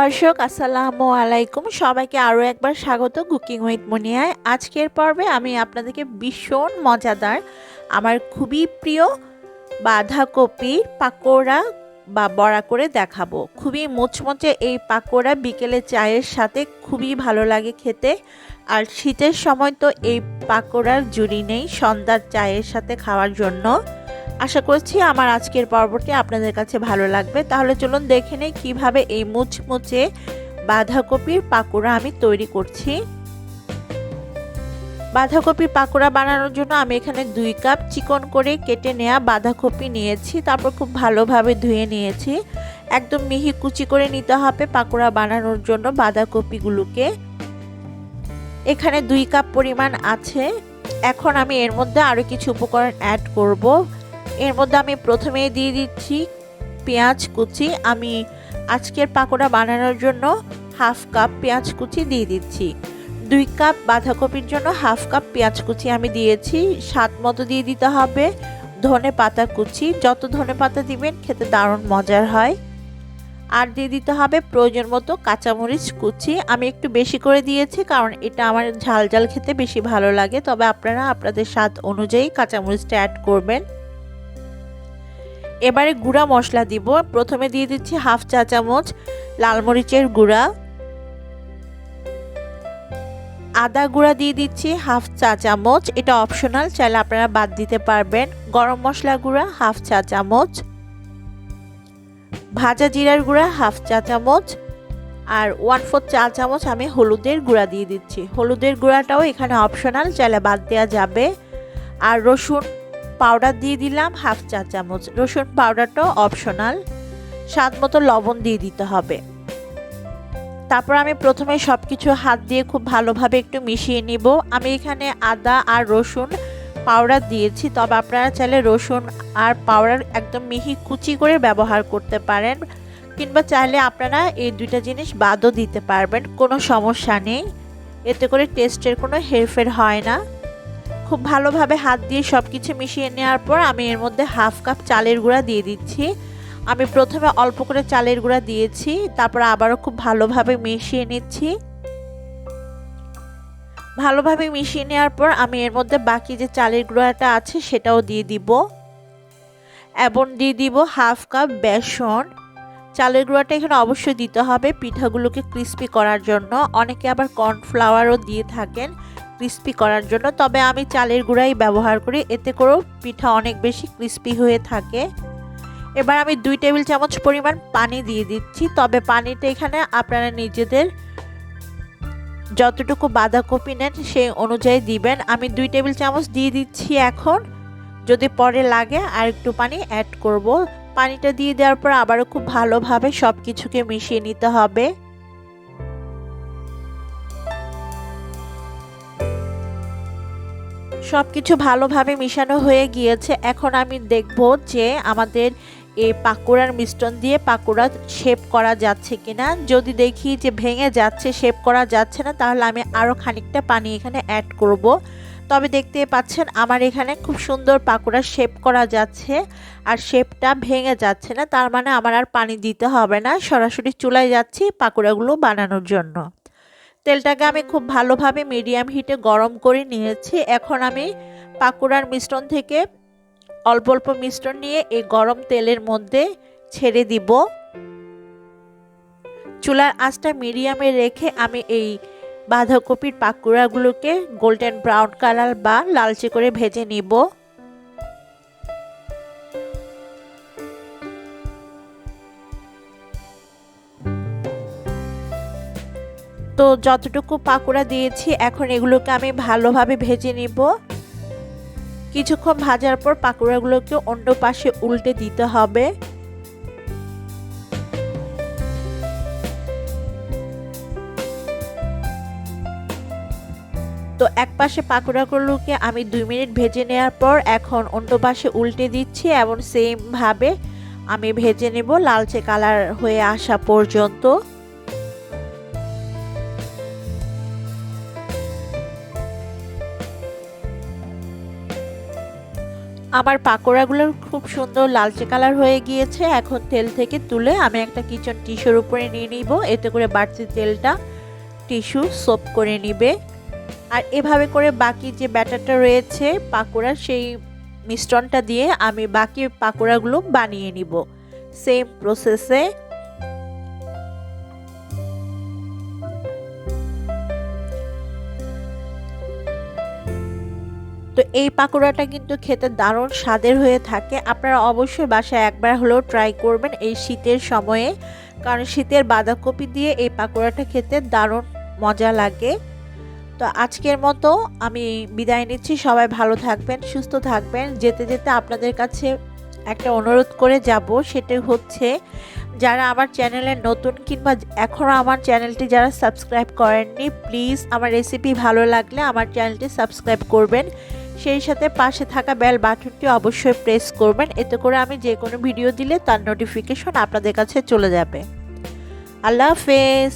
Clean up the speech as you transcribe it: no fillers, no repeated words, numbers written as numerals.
দর্শক আসসালামু আলাইকুম, সবাইকে আরও একবার স্বাগত কুকিং উইথ মুনিয়ায়। আজকের পর্বে আমি আপনাদেরকে ভীষণ মজাদার, আমার খুবই প্রিয় বাঁধাকপির পাকোড়া বা বড়া করে দেখাবো। খুবই মুচমুচে এই পাকোড়া বিকেলে চায়ের সাথে খুবই ভালো লাগে খেতে। আর শীতের সময় তো এই পাকোড়ার জুড়ি নেই সন্ধ্যার চায়ের সাথে খাওয়ার জন্য। আশা করছি আমার আজকের পর্বটি আপনাদের কাছে ভালো লাগবে। তাহলে চলুন দেখে নেই কীভাবে এই মুচমুচে বাঁধাকপির পাকোড়া আমি তৈরি করছি। বাঁধাকপির পাকোড়া বানানোর জন্য আমি এখানে 2 কাপ চিকন করে কেটে নেওয়া বাঁধাকপি নিয়েছি। তারপর খুব ভালোভাবে ধুয়ে নিয়েছি। একদম মিহি কুচি করে নিতে হবে পাকোড়া বানানোর জন্য বাঁধাকপিগুলোকে। এখানে 2 কাপ পরিমাণ আছে। এখন আমি এর মধ্যে আরও কিছু উপকরণ অ্যাড করব। এর মধ্যে আমি প্রথমেই দিয়ে দিচ্ছি পেঁয়াজ কুচি। আমি আজকের পাকোড়া বানানোর জন্য 1/2 কাপ পেঁয়াজ কুচি দিয়ে দিচ্ছি। 2 কাপ বাঁধাকপির জন্য 1/2 কাপ পেঁয়াজ কুচি আমি দিয়েছি। স্বাদ মতো দিয়ে দিতে হবে ধনে পাতা কুচি। যত ধনে পাতা দিবেন খেতে দারুণ মজার হয়। আর দিয়ে দিতে হবে প্রয়োজন মতো কাঁচামরিচ কুচি। আমি একটু বেশি করে দিয়েছি কারণ এটা আমার ঝাল ঝাল খেতে বেশি ভালো লাগে, তবে আপনারা আপনাদের স্বাদ অনুযায়ী কাঁচামরিচটা অ্যাড করবেন। এবারে গুঁড়া মশলা দিব। প্রথমে দিয়ে দিচ্ছি 1/2 চা চামচ লাল মরিচের গুঁড়া, আদা গুঁড়া দিয়ে দিচ্ছি 1/2 চা চামচ, এটা অপশনাল, চাইলে আপনারা বাদ দিতে পারবেন। গরম মশলা গুঁড়া 1/2 চা চামচ, ভাজা জিরার গুঁড়া 1/2 চা চামচ, আর 1/4 চা চামচ আমি হলুদের গুঁড়া দিয়ে দিচ্ছি। হলুদের গুঁড়াটাও এখানে অপশনাল, চাইলে বাদ দেওয়া যাবে। আর রসুন পাউডার দিয়ে দিলাম 1/2 চা চামচ, রসুন পাউডারটাও অপশনাল। স্বাদ মতো লবণ দিয়ে দিতে হবে। তারপর আমি প্রথমে সব কিছু হাত দিয়ে খুব ভালোভাবে একটু মিশিয়ে নিব। আমি এখানে আদা আর রসুন পাউডার দিয়েছি, তবে আপনারা চাইলে রসুন আর পাউডার একদম মিহি কুচি করে ব্যবহার করতে পারেন, কিংবা চাইলে আপনারা এই দুইটা জিনিস বাদও দিতে পারবেন, কোনো সমস্যা নেই। এতে করে টেস্টের কোনো হেরফের হয় না। খুব ভালোভাবে হাত দিয়ে সব কিছু মিশিয়ে নেওয়ার পর আমি এর মধ্যে 1/2 কাপ চালের গুঁড়া দিয়ে দিচ্ছি। আমি প্রথমে অল্প করে চালের গুঁড়া দিয়েছি, তারপর আবারও খুব ভালোভাবে মিশিয়ে নিচ্ছি। ভালোভাবে মিশিয়ে নেওয়ার পর আমি এর মধ্যে বাকি যে চালের গুঁড়াটা আছে সেটাও দিয়ে দিব, এবং দিয়ে দিব 1/2 কাপ বেসন। চালের গুঁড়াটা এখানে অবশ্যই দিতে হবে পিঠাগুলোকে ক্রিস্পি করার জন্য। অনেকে আবার কর্নফ্লাওয়ারও দিয়ে থাকেন ক্রিস্পি করার জন্য, তবে আমি চালের গুঁড়াই ব্যবহার করি, এতে করেও পিঠা অনেক বেশি ক্রিস্পি হয়ে থাকে। এবার আমি 2 টেবিল চামচ পরিমাণ পানি দিয়ে দিচ্ছি, তবে পানিটা এখানে আপনারা নিজেদের যতটুকু বাঁধাকপি নেন সেই অনুযায়ী দিবেন। আমি 2 টেবিল চামচ দিয়ে দিচ্ছি। এখন যদি পরে লাগে আর একটু পানি অ্যাড করব। পানিটা দিয়ে দেওয়ার পর আবারও খুব ভালোভাবে সব কিছুকে মিশিয়ে নিতে হবে। সব কিছু ভালোভাবে মিশানো হয়ে গিয়েছে। এখন আমি দেখব যে আমাদের এই পাকোড়ার মিশ্রণ দিয়ে পাকোড়া শেপ করা যাচ্ছে কিনা। যদি দেখি যে ভেঙে যাচ্ছে, শেপ করা যাচ্ছে না, তাহলে আমি আরও খানিকটা পানি এখানে অ্যাড করব। তবে দেখতে পাচ্ছেন আমার এখানে খুব সুন্দর পাকোড়া শেপ করা যাচ্ছে আর শেপটা ভেঙে যাচ্ছে না, তার মানে আমার আর পানি দিতে হবে না, সরাসরি চুলায় যাচ্ছি পাকোড়াগুলো বানানোর জন্য। তেলটাকে আমি খুব ভালোভাবে মিডিয়াম হিটে গরম করে নিয়েছি। এখন আমি পাকোড়ার মিশ্রণ থেকে অল্প অল্প মিশ্রণ নিয়ে এই গরম তেলের মধ্যে ছেড়ে দিব। চুলার আঁচটা মিডিয়ামে রেখে আমি এই বাঁধাকপির পাকোড়াগুলোকে গোল্ডেন ব্রাউন কালার বা লালচে করে ভেজে নিব। তো যতটুকু পাকোড়া দিয়েছি এখন এগুলোকে আমি ভালোভাবে ভেজে নিব। কিছুক্ষণ ভাজার পর পাকোড়াগুলোকে অন্য পাশে উল্টে দিতে হবে। তো এক পাশে পাকোড়াগুলোকে আমি 2 মিনিট ভেজে নেওয়ার পর এখন অন্য পাশে উল্টে দিচ্ছি, এবং সেম ভাবে আমি ভেজে নেব লালচে কালার হয়ে আসা পর্যন্ত। আমার পাকোড়াগুলো খুব সুন্দর লালচে কালার হয়ে গিয়েছে। এখন তেল থেকে তুলে আমি একটা কিচেন টিস্যুর উপরে নিয়ে নিব, এতে করে বাড়তি তেলটা টিস্যু সোপ করে নিবে। আর এভাবে করে বাকি যে ব্যাটারটা রয়েছে পাকোড়ার, সেই মিশ্রণটা দিয়ে আমি বাকি পাকোড়াগুলো বানিয়ে নিব সেম প্রসেসে। তো এই পাকোড়াটা কিন্তু খেতে দারুণ স্বাদের হয়ে থাকে। আপনারা অবশ্যই বাসায় একবার হলেও ট্রাই করবেন এই শীতের সময়ে, কারণ শীতের বাঁধাকপি দিয়ে এই পাকোড়াটা খেতে দারুণ মজা লাগে। তো আজকের মতো আমি বিদায় নিচ্ছি। সবাই ভালো থাকবেন, সুস্থ থাকবেন। যেতে যেতে আপনাদের কাছে একটা অনুরোধ করে যাব, সেটা হচ্ছে যারা আমার চ্যানেলে নতুন কিংবা এখনও আমার চ্যানেলটি যারা সাবস্ক্রাইব করেননি, প্লিজ আমার রেসিপি ভালো লাগলে আমার চ্যানেলটি সাবস্ক্রাইব করবেন। সেই সাথে পাশে থাকা বেল বাটনটি অবশ্যই প্রেস করবেন, এতে করে আমি যে কোনো ভিডিও দিলে তার নোটিফিকেশন আপনাদের কাছে চলে যাবে। আল্লাহ হাফেজ।